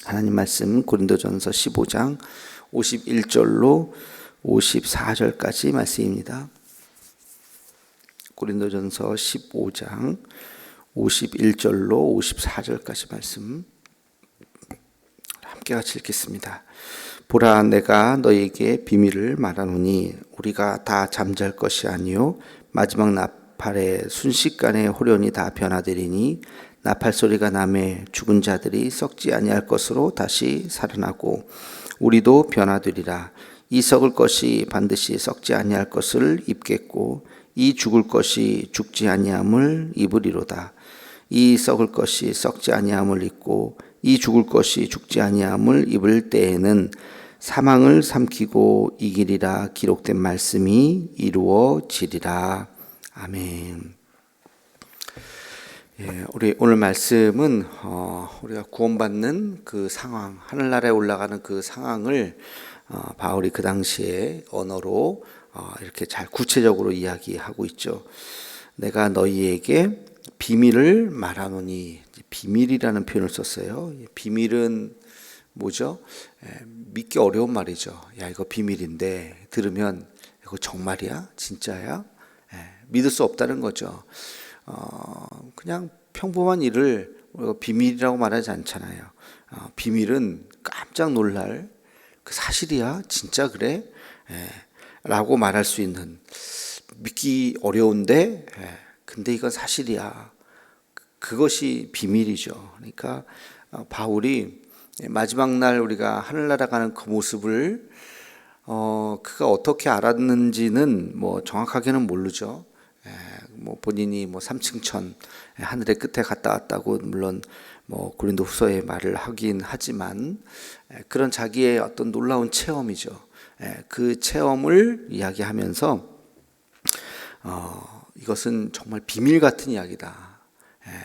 하나님 말씀 고린도전서 15장 51절로 54절까지 말씀입니다. 고린도전서 15장 51절로 54절까지 말씀 함께 같이 읽겠습니다. 보라, 내가 너희에게 비밀을 말하노니 우리가 다 잠잘 것이 아니요 마지막 나팔의 순식간에 호련히 다 변화되리니 나팔 소리가 나매 죽은 자들이 썩지 아니할 것으로 다시 살아나고 우리도 변화되리라. 이 썩을 것이 반드시 썩지 아니할 것을 입겠고 이 죽을 것이 죽지 아니함을 입으리로다. 이 썩을 것이 썩지 아니함을 입고 이 죽을 것이 죽지 아니함을 입을 때에는 사망을 삼키고 이기리라 기록된 말씀이 이루어지리라. 아멘. 우리 오늘 말씀은 우리가 구원받는 그 상황, 하늘나라에 올라가는 그 상황을 바울이 그 당시에 언어로 이렇게 잘 구체적으로 이야기하고 있죠. 내가 너희에게 비밀을 말하노니, 비밀이라는 표현을 썼어요. 비밀은 뭐죠? 믿기 어려운 말이죠. 야, 이거 비밀인데 들으면 이거 정말이야? 진짜야? 믿을 수 없다는 거죠. 그냥 평범한 일을 우리가 비밀이라고 말하지 않잖아요. 비밀은 깜짝 놀랄 그 사실이야? 진짜 그래? 라고 말할 수 있는, 믿기 어려운데 근데 이건 사실이야. 그것이 비밀이죠. 그러니까 바울이 마지막 날 우리가 하늘나라 가는 그 모습을 그가 어떻게 알았는지는 뭐 정확하게는 모르죠. 뭐 본인이 뭐 3층천 하늘의 끝에 갔다 왔다고 물론 뭐 고린도후서에 말을 하긴 하지만 그런 자기의 어떤 놀라운 체험이죠. 그 체험을 이야기하면서 이것은 정말 비밀 같은 이야기다.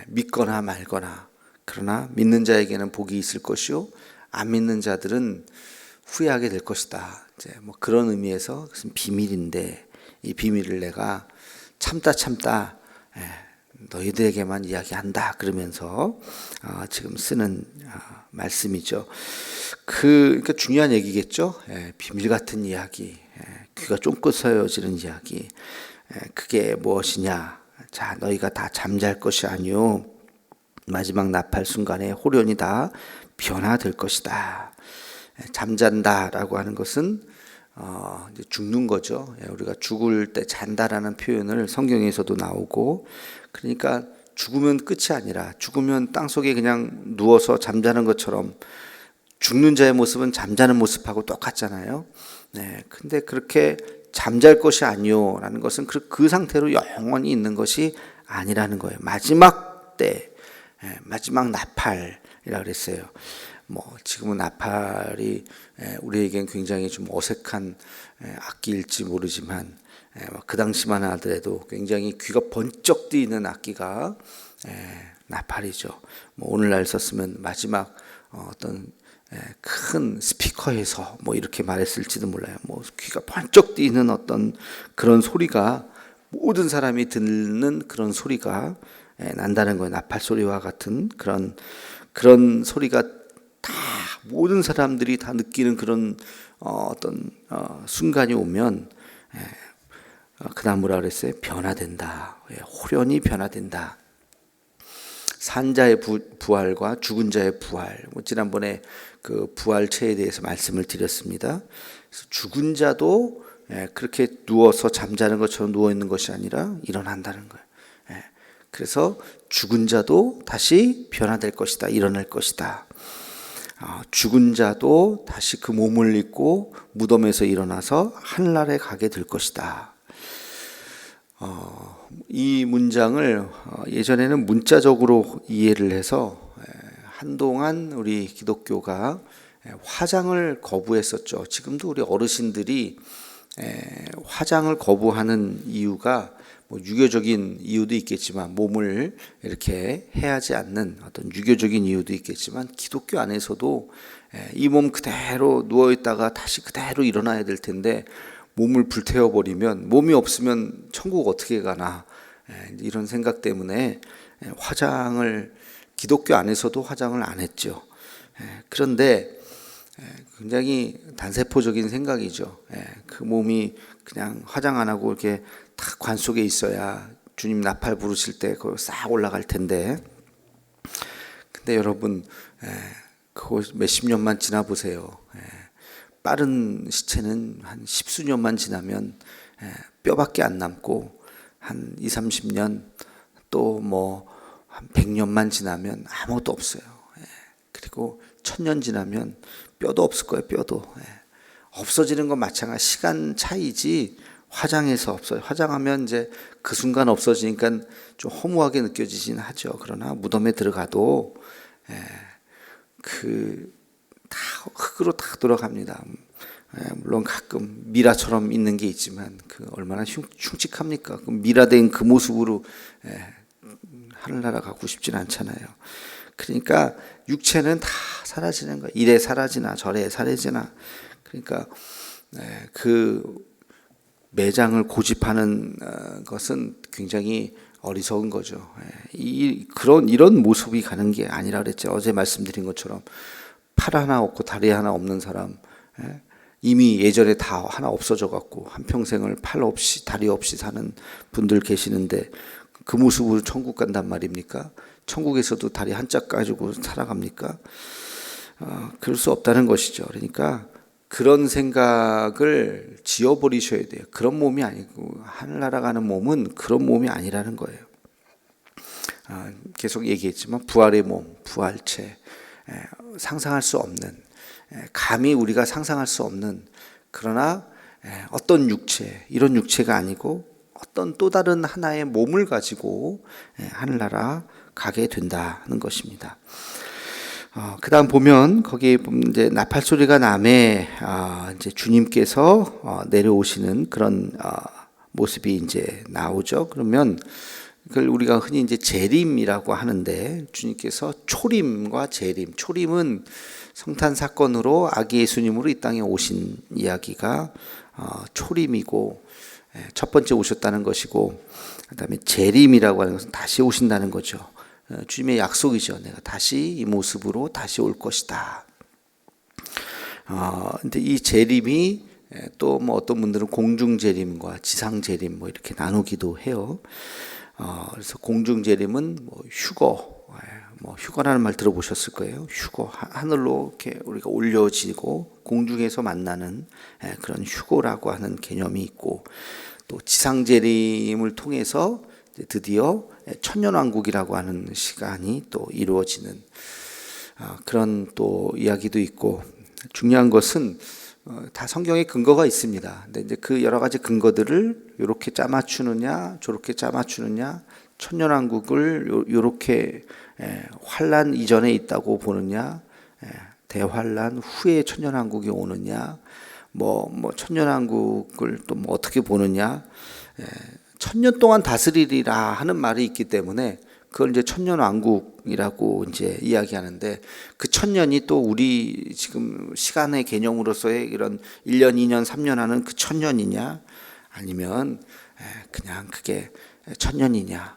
믿거나 말거나, 그러나 믿는 자에게는 복이 있을 것이요 안 믿는 자들은 후회하게 될 것이다. 이제 뭐 그런 의미에서 그것은 비밀인데 이 비밀을 내가 참다 너희들에게만 이야기한다 그러면서 지금 쓰는 말씀이죠. 그러니까 중요한 얘기겠죠. 비밀 같은 이야기, 귀가 쫑긋 세워지는 이야기. 그게 무엇이냐? 자, 너희가 다 잠잘 것이 아니요 마지막 나팔 순간에 호련히 다 변화될 것이다. 잠잔다라고 하는 것은 이제 죽는 거죠. 우리가 죽을 때 잔다라는 표현을 성경에서도 나오고, 그러니까 죽으면 끝이 아니라 죽으면 땅속에 그냥 누워서 잠자는 것처럼 죽는 자의 모습은 잠자는 모습하고 똑같잖아요. 근데 그렇게 잠잘 것이 아니요라는 것은 그 상태로 영원히 있는 것이 아니라는 거예요. 마지막 때, 마지막 나팔이라 그랬어요. 뭐 지금은 나팔이 우리에겐 굉장히 좀 어색한 악기일지 모르지만 그 당시만 하더라도 굉장히 귀가 번쩍 뜨이는 악기가 나팔이죠. 뭐 오늘날 썼으면 마지막 어떤 큰 스피커에서 뭐 이렇게 말했을지도 몰라요. 뭐 귀가 번쩍 뜨이는 어떤 그런 소리가, 모든 사람이 듣는 그런 소리가 난다는 거예요. 나팔 소리와 같은 그런 소리가 다 모든 사람들이 다 느끼는 그런 어떤 순간이 오면 그다음 뭐라 그랬어요? 변화된다. 호련히 변화된다. 산자의 부활과 죽은 자의 부활. 지난번에 그 부활체에 대해서 말씀을 드렸습니다. 그래서 죽은 자도 그렇게 누워서 잠자는 것처럼 누워 있는 것이 아니라 일어난다는 거예요. 그래서 죽은 자도 다시 변화될 것이다. 일어날 것이다. 죽은 자도 다시 그 몸을 입고 무덤에서 일어나서 하늘나라에 가게 될 것이다. 이 문장을 예전에는 문자적으로 이해를 해서 한동안 우리 기독교가 화장을 거부했었죠. 지금도 우리 어르신들이 화장을 거부하는 이유가 뭐 유교적인 이유도 있겠지만, 몸을 이렇게 해하지 않는 어떤 유교적인 이유도 있겠지만, 기독교 안에서도 이 몸 그대로 누워 있다가 다시 그대로 일어나야 될 텐데 몸을 불태워 버리면 몸이 없으면 천국 어떻게 가나, 이런 생각 때문에 화장을, 기독교 안에서도 화장을 안 했죠. 그런데 굉장히 단세포적인 생각이죠. 그 몸이 그냥 화장 안 하고 이렇게 다 관 속에 있어야 주님 나팔 부르실 때 그거 싹 올라갈 텐데. 근데 여러분, 그거 몇십 년만 지나 보세요. 빠른 시체는 한 십수년만 지나면 뼈밖에 안 남고, 한 2, 30년 또 뭐 한 100년만 지나면 아무것도 없어요. 그리고 1000년 지나면 뼈도 없을 거예요. 뼈도. 없어지는 건 마찬가지. 시간 차이지 화장해서 없어요. 화장하면 이제 그 순간 없어지니까 좀 허무하게 느껴지긴 하죠. 그러나 무덤에 들어가도 그 다 흙으로 다 돌아갑니다. 물론 가끔 미라처럼 있는 게 있지만 그 얼마나 흉측합니까? 그 미라된 그 모습으로 하늘나라 가고 싶진 않잖아요. 그러니까 육체는 다 사라지는 거예요. 이래 사라지나 저래 사라지나. 그러니까 그 매장을 고집하는 것은 굉장히 어리석은 거죠. 이런 모습이 가는 게 아니라 그랬죠. 어제 말씀드린 것처럼 팔 하나 없고 다리 하나 없는 사람, 이미 예전에 다 하나 없어져 갖고 한평생을 팔 없이 다리 없이 사는 분들 계시는데 그 모습으로 천국 간단 말입니까? 천국에서도 다리 한짝 가지고 살아갑니까? 그럴 수 없다는 것이죠. 그러니까 그런 생각을 지워버리셔야 돼요. 그런 몸이 아니고 하늘나라 가는 몸은 그런 몸이 아니라는 거예요. 계속 얘기했지만 부활의 몸, 부활체, 상상할 수 없는, 감히 우리가 상상할 수 없는, 그러나 어떤 육체, 이런 육체가 아니고 어떤 또 다른 하나의 몸을 가지고 하늘나라 가게 된다는 것입니다. 그 다음 보면 거기 이제 나팔 소리가 남에 이제 주님께서 내려오시는 그런 모습이 이제 나오죠. 그러면 그걸 우리가 흔히 이제 재림이라고 하는데, 주님께서 초림과 재림, 초림은 성탄 사건으로 아기 예수님으로 이 땅에 오신 이야기가 초림이고 첫 번째 오셨다는 것이고, 그다음에 재림이라고 하는 것은 다시 오신다는 거죠. 주님의 약속이죠. 내가 다시 이 모습으로 다시 올 것이다. 근데 이 재림이 또 뭐 어떤 분들은 공중 재림과 지상 재림 뭐 이렇게 나누기도 해요. 그래서 공중 재림은 뭐 휴거, 뭐 휴거라는 말 들어보셨을 거예요. 휴거, 하늘로 이렇게 우리가 올려지고 공중에서 만나는 그런 휴거라고 하는 개념이 있고, 또 지상 재림을 통해서 드디어 천년왕국이라고 하는 시간이 또 이루어지는 그런 또 이야기도 있고, 중요한 것은 다 성경에 근거가 있습니다. 근데 이제 그 여러 가지 근거들을 이렇게 짜맞추느냐, 저렇게 짜맞추느냐, 천년왕국을 이렇게 환란 이전에 있다고 보느냐, 대환란 후에 천년왕국이 오느냐, 뭐 천년왕국을 또 뭐 어떻게 보느냐, 천년 동안 다스리리라 하는 말이 있기 때문에 그걸 이제 천년왕국이라고 이제 이야기하는데, 그 천년이 또 우리 지금 시간의 개념으로서의 이런 1년, 2년, 3년 하는 그 천년이냐, 아니면 그냥 그게 천년이냐.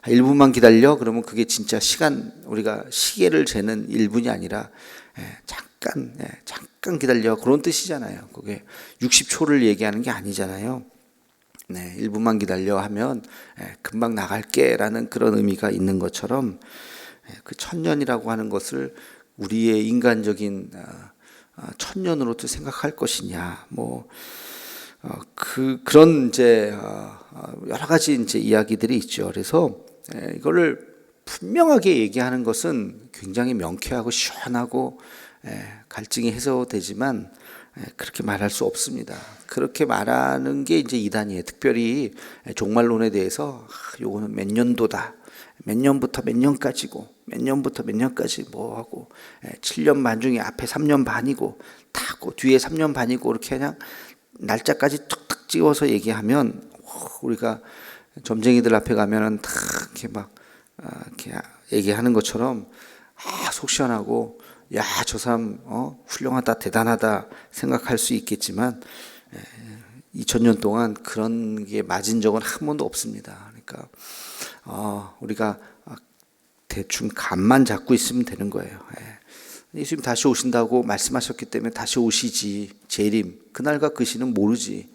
1분만 기다려 그러면 그게 진짜 시간, 우리가 시계를 재는 1분이 아니라 잠깐 기다려 그런 뜻이잖아요. 그게 60초를 얘기하는 게 아니잖아요. 1분만 기다려 하면 금방 나갈게 라는 그런 의미가 있는 것처럼, 그 천년이라고 하는 것을 우리의 인간적인 천년으로도 생각할 것이냐, 뭐 그런 이제 여러 가지 이제 이야기들이 있죠. 그래서 이거를 분명하게 얘기하는 것은 굉장히 명쾌하고 시원하고 갈증이 해소되지만 그렇게 말할 수 없습니다. 그렇게 말하는 게 이제 이단이에요. 특별히 종말론에 대해서 요거는 몇 년도다, 몇 년부터 몇 년까지고, 몇 년부터 몇 년까지 뭐 하고, 7년 반 중에 앞에 3년 반이고 다고 뒤에 3년 반이고, 이렇게 그냥 날짜까지 툭툭 찍어서 얘기하면 우리가 점쟁이들 앞에 가면은 다 이렇게 막 이렇게 얘기하는 것처럼 속 시원하고, 야, 저 사람 훌륭하다, 대단하다 생각할 수 있겠지만 2000년 동안 그런 게 맞은 적은 한 번도 없습니다. 그러니까 우리가 대충 감만 잡고 있으면 되는 거예요. 예수님 다시 오신다고 말씀하셨기 때문에 다시 오시지. 재림, 그날과 그 시는 모르지.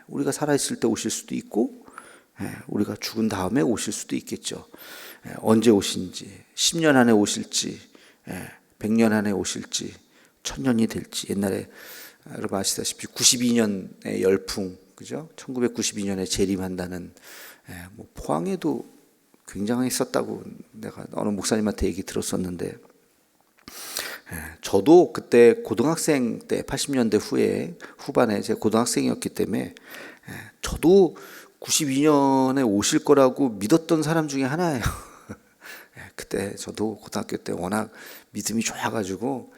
우리가 살아있을 때 오실 수도 있고 우리가 죽은 다음에 오실 수도 있겠죠. 언제 오신지, 10년 안에 오실지, 100년 안에 오실지, 1000년이 될지. 옛날에 여러분 아시다시피 92년의 열풍, 그죠? 1992년에 재림한다는, 뭐 포항에도 굉장했었다고 내가 어느 목사님한테 얘기 들었었는데, 저도 그때 고등학생 때 80년대 후반에 제가 고등학생이었기 때문에 저도 92년에 오실 거라고 믿었던 사람 중에 하나예요. 그때 저도 고등학교 때 워낙 믿음이 좋아가지고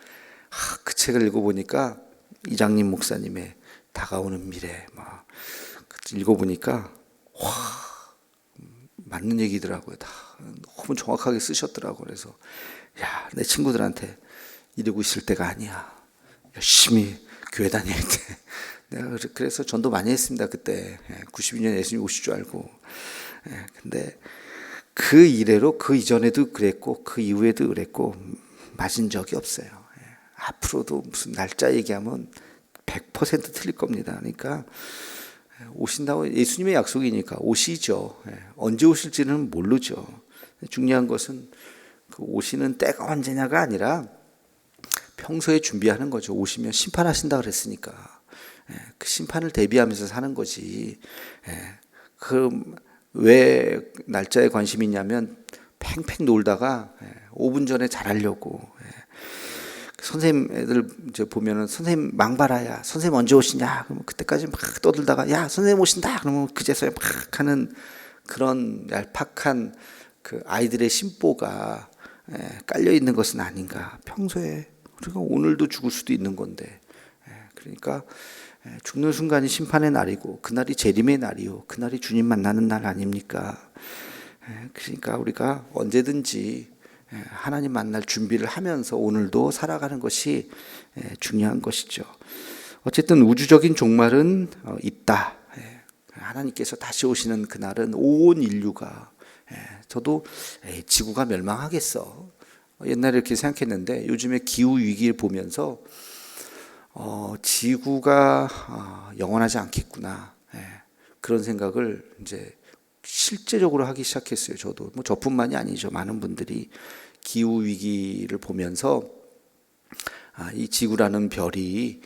그 책을 읽어보니까 이장님 목사님의 다가오는 미래 막 읽어보니까 와 맞는 얘기더라고요. 다 너무 정확하게 쓰셨더라고요. 그래서 야, 내 친구들한테 이러고 있을 때가 아니야. 열심히 교회 다닐 때. 내가 그래서 전도 많이 했습니다. 그때 92년에 예수님 오실 줄 알고. 근데 그 이래로 그 이전에도 그랬고 그 이후에도 그랬고 맞은 적이 없어요. 앞으로도 무슨 날짜 얘기하면 100% 틀릴 겁니다. 그러니까 오신다고 예수님의 약속이니까 오시죠. 언제 오실지는 모르죠. 중요한 것은 그 오시는 때가 언제냐가 아니라 평소에 준비하는 거죠. 오시면 심판하신다 그랬으니까 그 심판을 대비하면서 사는 거지. 그 왜 날짜에 관심이 있냐면 팽팽 놀다가 5분 전에 잘하려고. 선생님 애들 이제 보면은 선생님 망발아야 선생님 언제 오시냐 그러면 그때까지 막 떠들다가 야 선생님 오신다 그러면 그제서야 막 하는 그런 얄팍한 그 아이들의 심보가 깔려 있는 것은 아닌가. 평소에 우리가 오늘도 죽을 수도 있는 건데 그러니까 죽는 순간이 심판의 날이고 그날이 재림의 날이요 그날이 주님 만나는 날 아닙니까? 그러니까 우리가 언제든지 하나님 만날 준비를 하면서 오늘도 살아가는 것이 중요한 것이죠. 어쨌든 우주적인 종말은 있다. 하나님께서 다시 오시는 그날은 온 인류가 저도 지구가 멸망하겠어. 옛날에 이렇게 생각했는데 요즘에 기후 위기를 보면서 지구가 영원하지 않겠구나. 그런 생각을 이제 실제적으로 하기 시작했어요. 저도 뭐 저뿐만이 아니죠. 많은 분들이 기후 위기를 보면서 이 지구라는 별이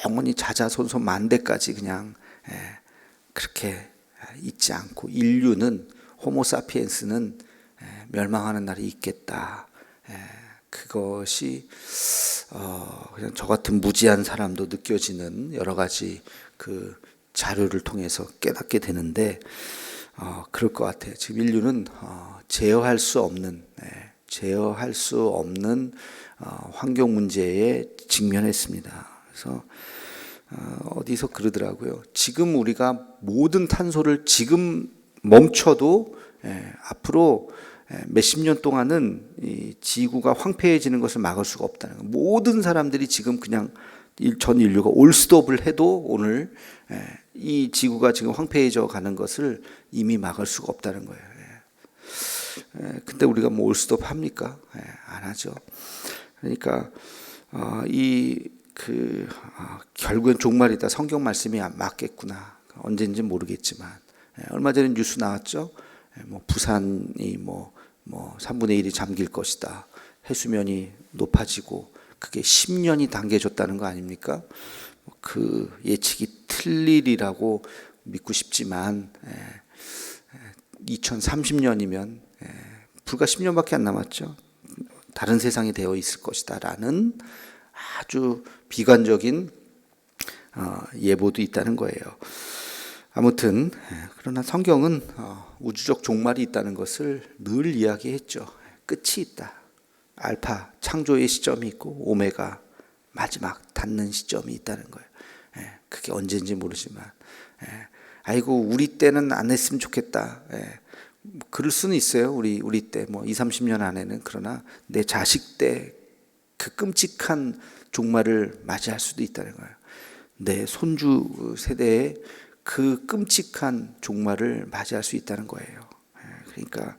영원히 자자손손 만대까지 그냥 그렇게 있지 않고 인류는 호모사피엔스는 멸망하는 날이 있겠다. 그것이 그냥 저 같은 무지한 사람도 느껴지는 여러 가지 그 자료를 통해서 깨닫게 되는데 그럴 것 같아요. 지금 인류는 제어할 수 없는 환경 문제에 직면했습니다. 그래서 어디서 그러더라고요. 지금 우리가 모든 탄소를 지금 멈춰도 앞으로 몇십 년 동안은 이 지구가 황폐해지는 것을 막을 수가 없다는 거예요. 모든 사람들이 지금 그냥 전 인류가 올스톱을 해도 오늘 이 지구가 지금 황폐해져 가는 것을 이미 막을 수가 없다는 거예요. 근데 우리가 뭐 올스톱 합니까? 안 하죠. 그러니까 결국엔 종말이다. 성경 말씀이 맞겠구나. 언제인지 모르겠지만 얼마 전에 뉴스 나왔죠. 뭐 부산이 뭐 3분의 1이 잠길 것이다. 해수면이 높아지고 그게 10년이 당겨졌다는 거 아닙니까? 그 예측이 틀리리라고 믿고 싶지만 2030년이면 불과 10년밖에 안 남았죠. 다른 세상이 되어 있을 것이다라는 아주 비관적인 예보도 있다는 거예요. 아무튼 그러나 성경은 우주적 종말이 있다는 것을 늘 이야기했죠. 끝이 있다. 알파 창조의 시점이 있고 오메가 마지막 닿는 시점이 있다는 거예요. 그게 언제인지 모르지만 아이고 우리 때는 안 했으면 좋겠다. 그럴 수는 있어요. 우리 때 뭐 20, 30년 안에는. 그러나 내 자식 때 그 끔찍한 종말을 맞이할 수도 있다는 거예요. 내 손주 세대에 그 끔찍한 종말을 맞이할 수 있다는 거예요. 그러니까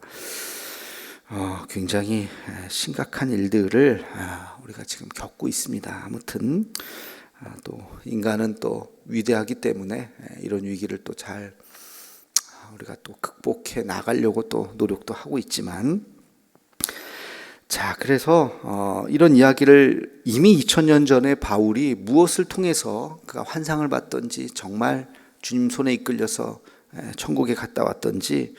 굉장히 심각한 일들을 우리가 지금 겪고 있습니다. 아무튼 또 인간은 또 위대하기 때문에 이런 위기를 또 잘 우리가 또 극복해 나가려고 또 노력도 하고 있지만, 자, 그래서 이런 이야기를 이미 2000년 전에 바울이 무엇을 통해서 그가 환상을 봤던지, 정말 주님 손에 이끌려서 천국에 갔다 왔던지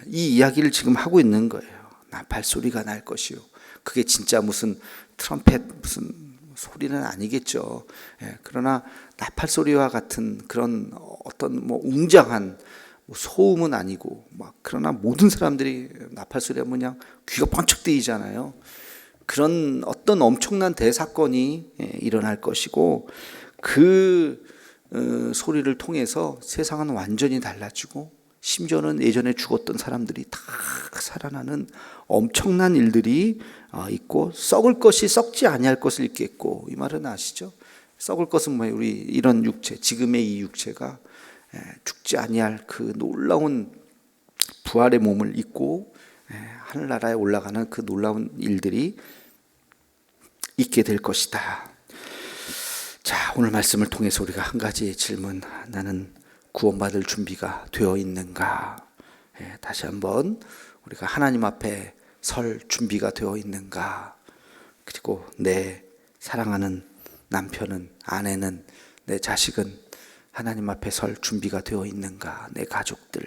이 이야기를 지금 하고 있는 거예요. 나팔 소리가 날 것이요. 그게 진짜 무슨 트럼펫 무슨 소리는 아니겠죠. 그러나 나팔 소리와 같은 그런 어떤 뭐 웅장한 소음은 아니고, 그러나 모든 사람들이 나팔 소리 하면 그냥 귀가 번쩍 뜨이잖아요. 그런 어떤 엄청난 대사건이 일어날 것이고, 그 소리를 통해서 세상은 완전히 달라지고, 심지어는 예전에 죽었던 사람들이 다 살아나는 엄청난 일들이 있고, 썩을 것이 썩지 아니할 것을 있겠고, 이 말은 아시죠? 썩을 것은 뭐예요? 우리 이런 육체, 지금의 이 육체가 죽지 아니할 그 놀라운 부활의 몸을 입고 하늘나라에 올라가는 그 놀라운 일들이 있게 될 것이다. 자, 오늘 말씀을 통해서 우리가 한 가지 질문, 나는 구원받을 준비가 되어 있는가? 다시 한번 우리가 하나님 앞에 설 준비가 되어 있는가? 그리고 내 사랑하는 남편은, 아내는, 내 자식은 하나님 앞에 설 준비가 되어 있는가? 내 가족들,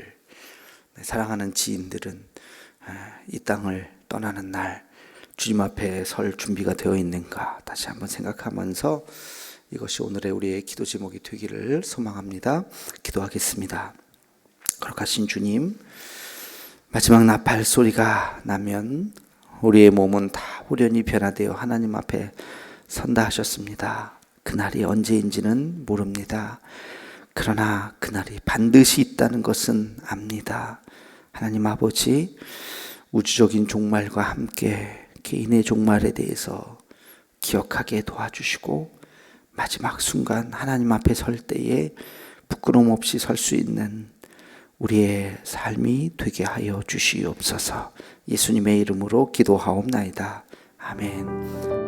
내 사랑하는 지인들은 이 땅을 떠나는 날 주님 앞에 설 준비가 되어 있는가? 다시 한번 생각하면서 이것이 오늘의 우리의 기도 제목이 되기를 소망합니다. 기도하겠습니다. 거룩하신 주님, 마지막 나팔 소리가 나면 우리의 몸은 다 후련히 변화되어 하나님 앞에 선다 하셨습니다. 그날이 언제인지는 모릅니다. 그러나 그날이 반드시 있다는 것은 압니다. 하나님 아버지, 우주적인 종말과 함께 개인의 종말에 대해서 기억하게 도와주시고, 마지막 순간 하나님 앞에 설 때에 부끄러움 없이 설 수 있는 우리의 삶이 되게 하여 주시옵소서. 예수님의 이름으로 기도하옵나이다. 아멘.